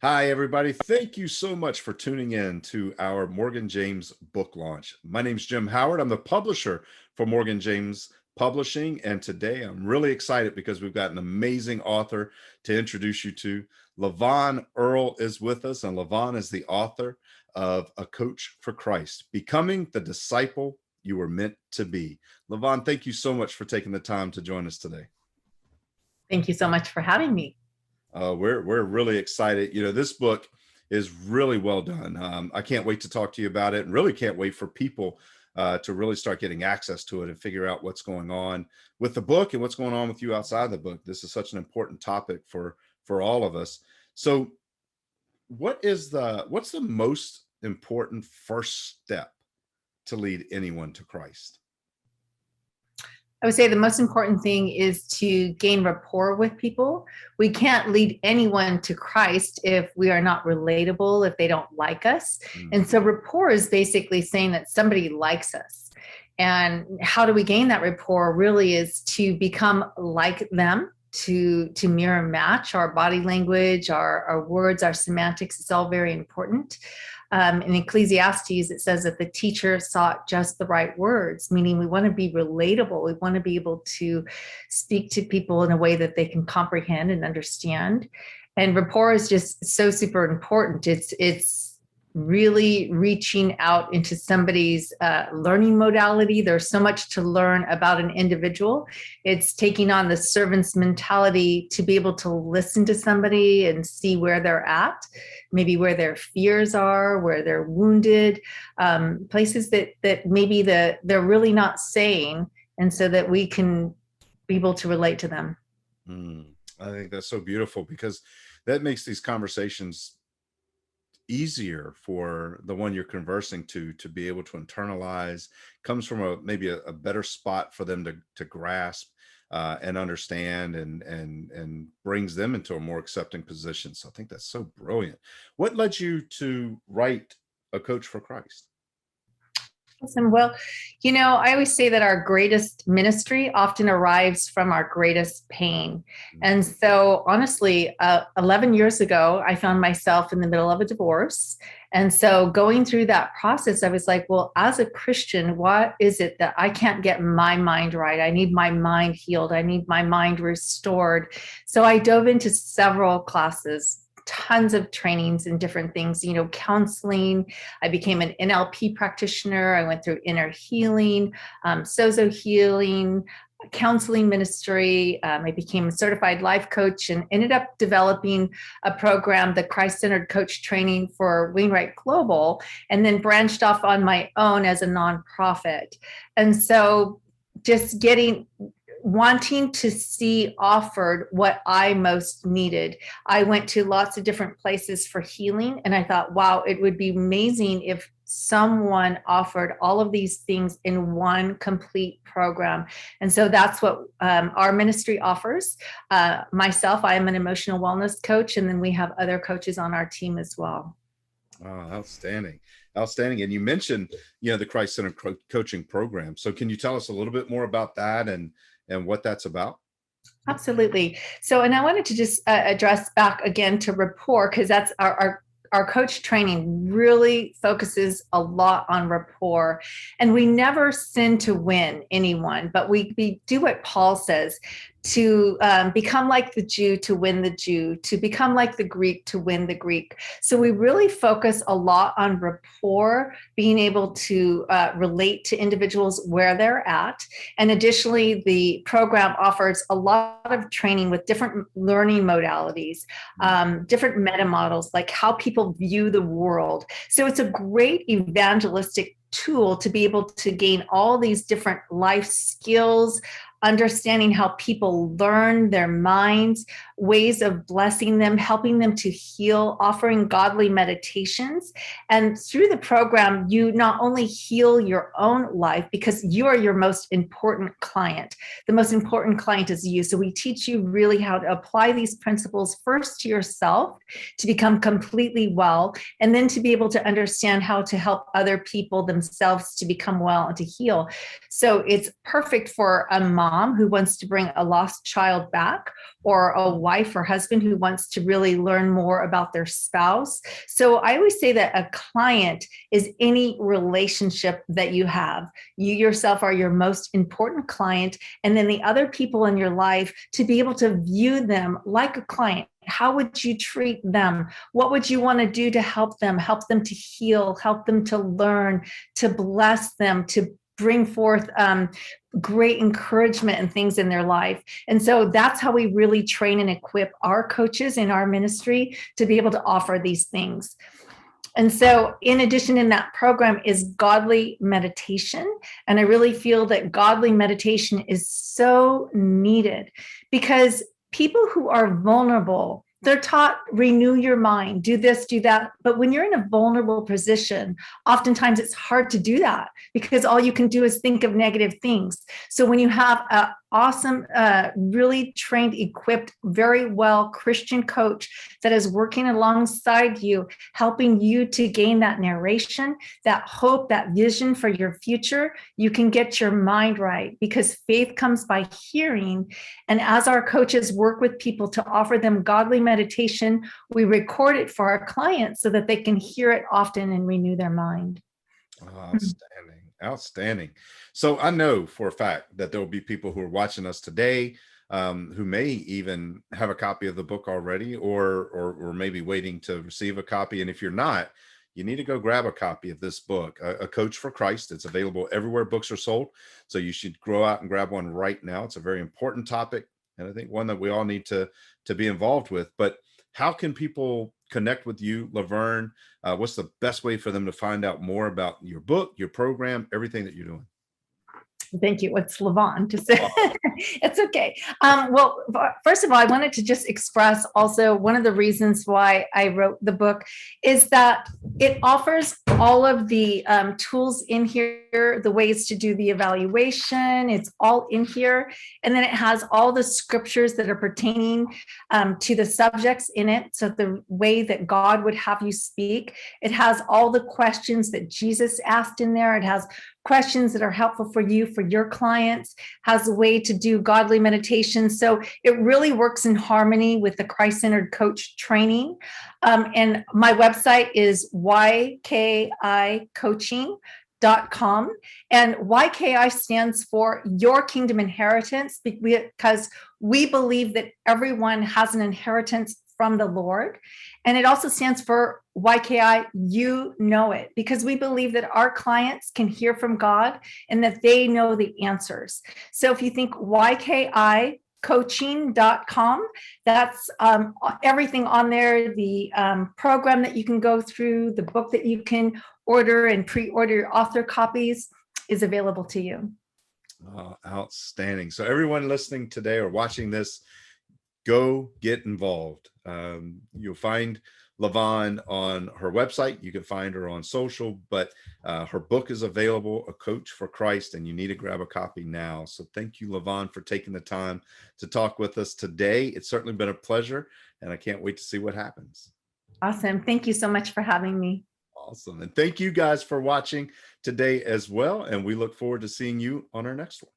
Hi, everybody. Thank you so much for tuning in to our Morgan James book launch. My name is Jim Howard. I'm the publisher for Morgan James Publishing. And today I'm really excited because we've got an amazing author to introduce you to. LaVonne Earl is with us, and LaVonne is the author of A Coach for Christ, Becoming the Disciple You Were Meant to Be. LaVonne, thank you so much for taking the time to join us today. Thank you so much for having me. We're really excited. This book is really well done. I can't wait to talk to you about it, and really can't wait for people to really start getting access to it and figure out what's going on with the book and what's going on with you outside the book. This is such an important topic for all of us. So, what's the most important first step to lead anyone to Christ? I would say the most important thing is to gain rapport with people. We can't lead anyone to Christ if we are not relatable, if they don't like us. And so rapport is basically saying that somebody likes us. And how do we gain that rapport really is to become like them, to mirror match our body language, our words, our semantics. It's all very important. In Ecclesiastes, it says that the teacher sought just the right words, meaning we want to be relatable. We want to be able to speak to people in a way that they can comprehend and understand. And rapport is just so super important. It's really reaching out into somebody's learning modality. There's so much to learn about an individual. It's taking on the servant's mentality to be able to listen to somebody and see where they're at, maybe where their fears are, where they're wounded, places that maybe they're really not saying, and so that we can be able to relate to them. I think that's so beautiful, because that makes these conversations easier for the one you're conversing to be able to internalize. Comes from maybe a better spot for them to grasp and understand, and brings them into a more accepting position. So I think that's so brilliant. What led you to write A Coach for Christ? Awesome. Well, I always say that our greatest ministry often arrives from our greatest pain. And so, honestly, 11 years ago, I found myself in the middle of a divorce. And so, going through that process, I was like, well, as a Christian, what is it that I can't get my mind right? I need my mind healed. I need my mind restored. So, I dove into several classes, tons of trainings and different things, counseling. I became an NLP practitioner. I went through inner healing, sozo healing, counseling ministry. I became a certified life coach and ended up developing a program, the Christ-Centered Coach Training for Wainwright Global, and then branched off on my own as a nonprofit. And so just wanting to see offered what I most needed. I went to lots of different places for healing, and I thought, wow, it would be amazing if someone offered all of these things in one complete program. And so that's what our ministry offers. Myself, I am an emotional wellness coach, and then we have other coaches on our team as well. Oh, outstanding. Outstanding. And you mentioned, the Christ-Centered Coaching Program. So can you tell us a little bit more about that and what that's about? Absolutely. So, and I wanted to just address back again to rapport, because that's our coach training really focuses a lot on rapport. And we never sin to win anyone, but we do what Paul says, to become like the Jew to win the Jew, to become like the Greek to win the Greek. So we really focus a lot on rapport, being able to relate to individuals where they're at. And additionally, the program offers a lot of training with different learning modalities, different meta models, like how people view the world. So it's a great evangelistic tool to be able to gain all these different life skills, understanding how people learn, their minds, ways of blessing them, helping them to heal, offering godly meditations. And through the program, you not only heal your own life, because you are your most important client. The most important client is you. So we teach you really how to apply these principles first to yourself to become completely well, and then to be able to understand how to help other people themselves to become well and to heal. So it's perfect for a mom mom who wants to bring a lost child back, or a wife or husband who wants to really learn more about their spouse. So I always say that a client is any relationship that you have. You yourself are your most important client, and then the other people in your life, to be able to view them like a client. How would you treat them? What would you want to do to help them to heal, help them to learn, to bless them, to bring forth great encouragement and things in their life? And so that's how we really train and equip our coaches in our ministry to be able to offer these things. And so, in addition, in that program is godly meditation. And I really feel that godly meditation is so needed, because people who are vulnerable, they're taught, renew your mind, do this, do that. But when you're in a vulnerable position, oftentimes it's hard to do that, because all you can do is think of negative things. So when you have an awesome, really trained, equipped, very well Christian coach that is working alongside you, helping you to gain that narration, that hope, that vision for your future, you can get your mind right, because faith comes by hearing. And as our coaches work with people to offer them godly meditation, we record it for our clients so that they can hear it often and renew their mind. Outstanding. Outstanding. So I know for a fact that there will be people who are watching us today, who may even have a copy of the book already, or maybe waiting to receive a copy. And if you're not, you need to go grab a copy of this book, A Coach for Christ. It's available everywhere books are sold. So you should go out and grab one right now. It's a very important topic, and I think one that we all need to be involved with. But how can people connect with you, Laverne? What's the best way for them to find out more about your book, your program, everything that you're doing? Thank you. It's Levon to say. It's okay. Well, first of all, I wanted to just express also one of the reasons why I wrote the book is that it offers all of the tools in here, the ways to do the evaluation. It's all in here. And then it has all the scriptures that are pertaining to the subjects in it. So the way that God would have you speak. It has all the questions that Jesus asked in there. It has questions that are helpful for you, for your clients, has a way to do godly meditation. So it really works in harmony with the Christ-centered coach training. And my website is ykicoaching.com. And YKI stands for Your Kingdom Inheritance, because we believe that everyone has an inheritance from the Lord. And it also stands for YKI, You Know It, because we believe that our clients can hear from God and that they know the answers. So if you think YKI coaching.com, that's everything on there, the program that you can go through, the book that you can order and pre-order your author copies is available to you. Outstanding. So everyone listening today or watching this, go get involved. You'll find Lavon on her website. You can find her on social, but her book is available, A Coach for Christ, and you need to grab a copy now. So thank you, Lavon, for taking the time to talk with us today. It's certainly been a pleasure, and I can't wait to see what happens. Awesome. Thank you so much for having me. Awesome. And thank you guys for watching today as well. And we look forward to seeing you on our next one.